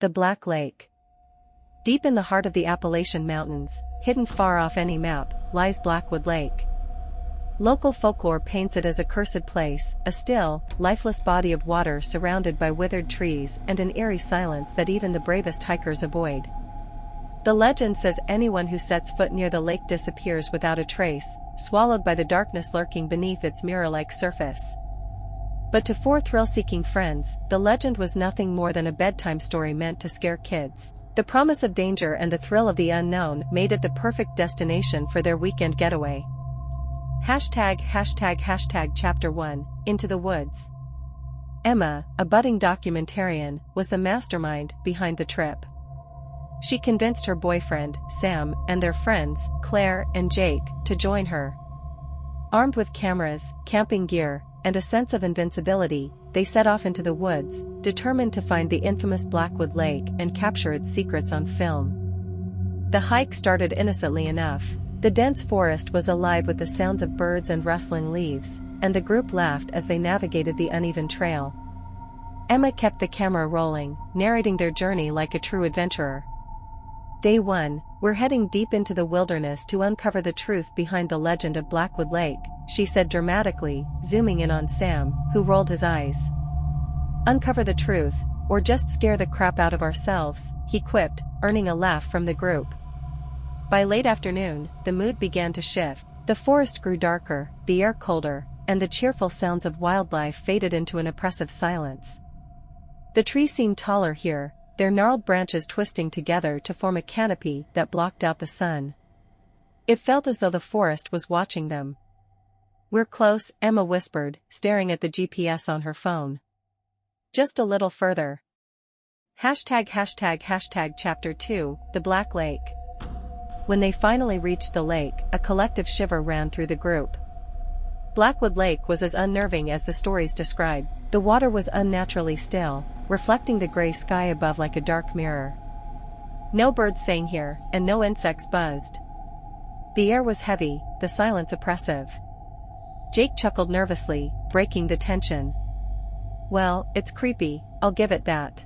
The Black Lake. Deep in the heart of the Appalachian Mountains, hidden far off any map, lies Blackwood Lake. Local folklore paints it as a cursed place, a still, lifeless body of water surrounded by withered trees and an eerie silence that even the bravest hikers avoid. The legend says anyone who sets foot near the lake disappears without a trace, swallowed by the darkness lurking beneath its mirror-like surface. But to four thrill-seeking friends, the legend was nothing more than a bedtime story meant to scare kids. The promise of danger and the thrill of the unknown made it the perfect destination for their weekend getaway. Chapter 1, Into the Woods. Emma, a budding documentarian, was the mastermind behind the trip. She convinced her boyfriend, Sam, and their friends, Claire and Jake, to join her. Armed with cameras, camping gear, and a sense of invincibility, they set off into the woods, determined to find the infamous Blackwood Lake and capture its secrets on film. The hike started innocently enough. The dense forest was alive with the sounds of birds and rustling leaves, and the group laughed as they navigated the uneven trail. Emma kept the camera rolling, narrating their journey like a true adventurer. Day 1, we're heading deep into the wilderness to uncover the truth behind the legend of Blackwood Lake, she said dramatically, zooming in on Sam, who rolled his eyes. Uncover the truth, or just scare the crap out of ourselves, he quipped, earning a laugh from the group. By late afternoon, the mood began to shift. The forest grew darker, the air colder, and the cheerful sounds of wildlife faded into an oppressive silence. The trees seemed taller here, their gnarled branches twisting together to form a canopy that blocked out the sun. It felt as though the forest was watching them. We're close, Emma whispered, staring at the GPS on her phone. Just a little further. Chapter 2, The Black Lake. When they finally reached the lake, a collective shiver ran through the group. Blackwood Lake was as unnerving as the stories described. The water was unnaturally still, reflecting the gray sky above like a dark mirror. No birds sang here, and no insects buzzed. The air was heavy, the silence oppressive. Jake chuckled nervously, breaking the tension. Well, it's creepy, I'll give it that.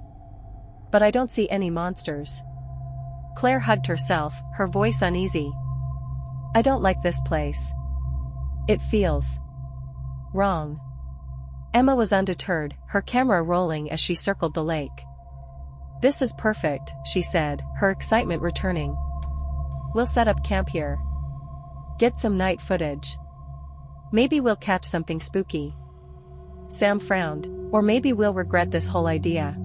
But I don't see any monsters. Claire hugged herself, her voice uneasy. I don't like this place. It feels wrong. Emma was undeterred, her camera rolling as she circled the lake. This is perfect, she said, her excitement returning. We'll set up camp here. Get some night footage. Maybe we'll catch something spooky. Sam frowned. Or maybe we'll regret this whole idea.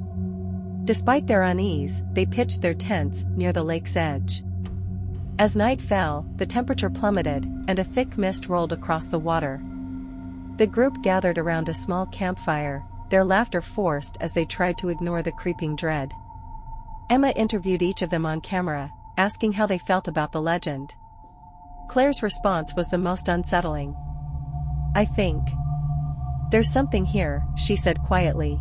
Despite their unease, they pitched their tents near the lake's edge. As night fell, the temperature plummeted, and a thick mist rolled across the water. The group gathered around a small campfire, their laughter forced as they tried to ignore the creeping dread. Emma interviewed each of them on camera, asking how they felt about the legend. Claire's response was the most unsettling. I think there's something here, she said quietly.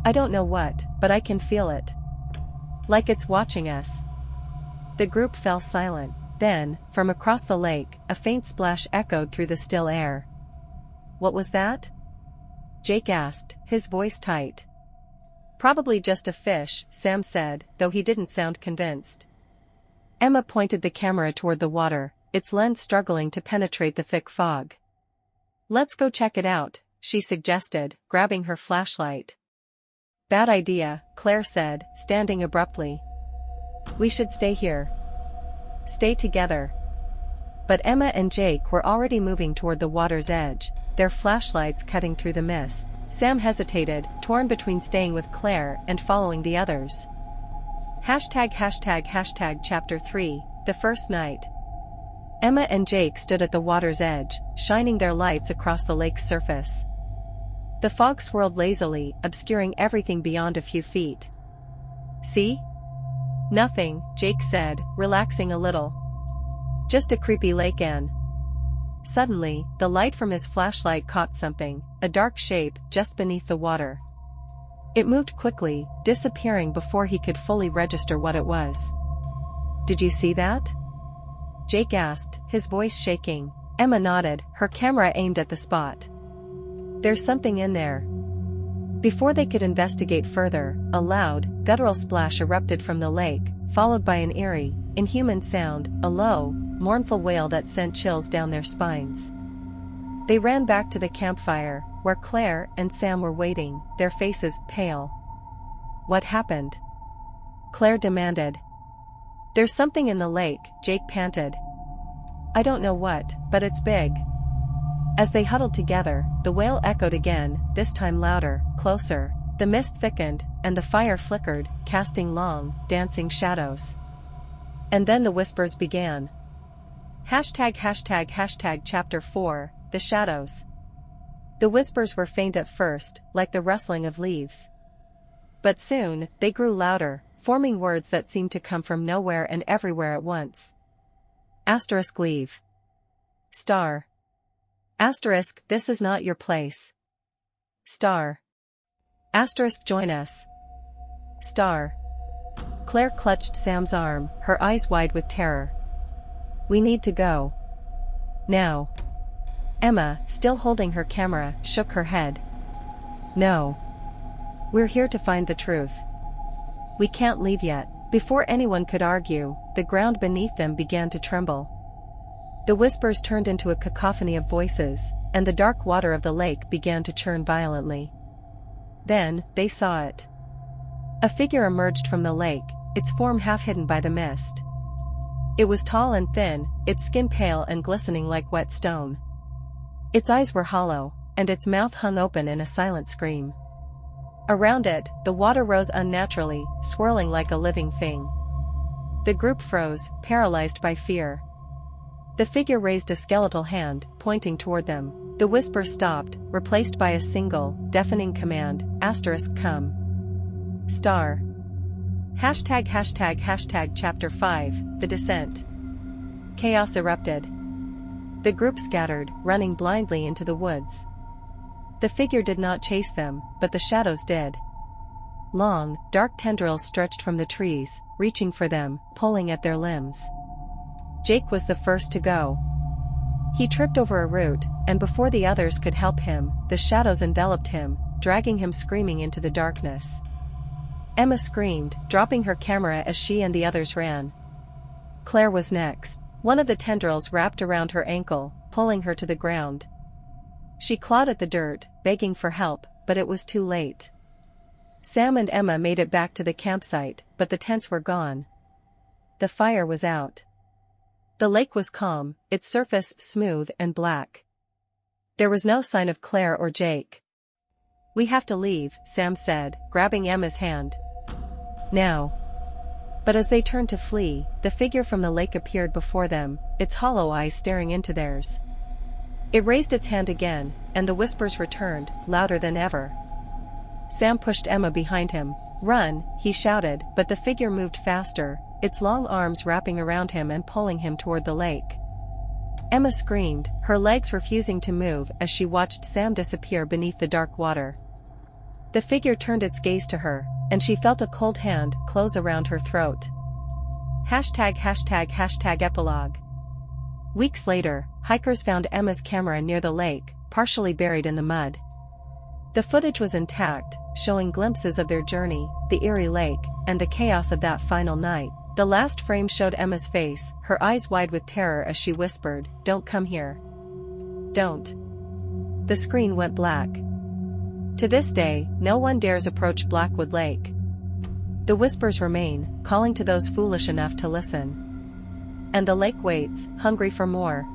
I don't know what, but I can feel it. Like it's watching us. The group fell silent. Then, from across the lake, a faint splash echoed through the still air. What was that? Jake asked, his voice tight. Probably just a fish, Sam said, though he didn't sound convinced. Emma pointed the camera toward the water, its lens struggling to penetrate the thick fog. Let's go check it out, she suggested, grabbing her flashlight. Bad idea, Claire said, standing abruptly. We should stay here. Stay together. But Emma and Jake were already moving toward the water's edge, their flashlights cutting through the mist. Sam hesitated, torn between staying with Claire and following the others. Chapter 3, The First Night. Emma and Jake stood at the water's edge, shining their lights across the lake's surface. The fog swirled lazily, obscuring everything beyond a few feet. See? Nothing, Jake said, relaxing a little. Just a creepy lake, Anne. Suddenly, the light from his flashlight caught something, a dark shape just beneath the water. It moved quickly, disappearing before he could fully register what it was. Did you see that? Jake asked, his voice shaking. Emma nodded, her camera aimed at the spot. There's something in there. Before they could investigate further, a loud, guttural splash erupted from the lake, followed by an eerie, inhuman sound, a low, mournful wail that sent chills down their spines. They ran back to the campfire, where Claire and Sam were waiting, their faces pale. "What happened?" Claire demanded. "There's something in the lake," Jake panted. "I don't know what, but it's big." As they huddled together, the wail echoed again, this time louder, closer. The mist thickened, and the fire flickered, casting long, dancing shadows. And then the whispers began. Chapter 4, The Shadows. The whispers were faint at first, like the rustling of leaves. But soon, they grew louder, forming words that seemed to come from nowhere and everywhere at once. Leave. Star. This is not your place. Star. Join us. Star. Claire clutched Sam's arm, her eyes wide with terror. "We need to go. Now." Emma, still holding her camera, shook her head. "No. We're here to find the truth. We can't leave yet." Before anyone could argue, the ground beneath them began to tremble. The whispers turned into a cacophony of voices, and the dark water of the lake began to churn violently. Then, they saw it. A figure emerged from the lake, its form half hidden by the mist. It was tall and thin, its skin pale and glistening like wet stone. Its eyes were hollow, and its mouth hung open in a silent scream. Around it, the water rose unnaturally, swirling like a living thing. The group froze, paralyzed by fear. The figure raised a skeletal hand, pointing toward them. The whisper stopped, replaced by a single, deafening command, "Come. Star." Chapter 5, The Descent. Chaos erupted. The group scattered, running blindly into the woods. The figure did not chase them, but the shadows did. Long, dark tendrils stretched from the trees, reaching for them, pulling at their limbs. Jake was the first to go. He tripped over a root, and before the others could help him, the shadows enveloped him, dragging him screaming into the darkness. Emma screamed, dropping her camera as she and the others ran. Claire was next. One of the tendrils wrapped around her ankle, pulling her to the ground. She clawed at the dirt, begging for help, but it was too late. Sam and Emma made it back to the campsite, but the tents were gone. The fire was out. The lake was calm, its surface smooth and black. There was no sign of Claire or Jake. "We have to leave," Sam said, grabbing Emma's hand. "Now." But as they turned to flee, the figure from the lake appeared before them, its hollow eyes staring into theirs. It raised its hand again, and the whispers returned, louder than ever. Sam pushed Emma behind him. "Run," he shouted, but the figure moved faster, its long arms wrapping around him and pulling him toward the lake. Emma screamed, her legs refusing to move as she watched Sam disappear beneath the dark water. The figure turned its gaze to her, and she felt a cold hand close around her throat. Epilogue. Weeks later, hikers found Emma's camera near the lake, partially buried in the mud. The footage was intact, showing glimpses of their journey, the eerie lake, and the chaos of that final night. The last frame showed Emma's face, her eyes wide with terror as she whispered, "Don't come here. Don't." The screen went black. To this day, no one dares approach Blackwood Lake. The whispers remain, calling to those foolish enough to listen. And the lake waits, hungry for more.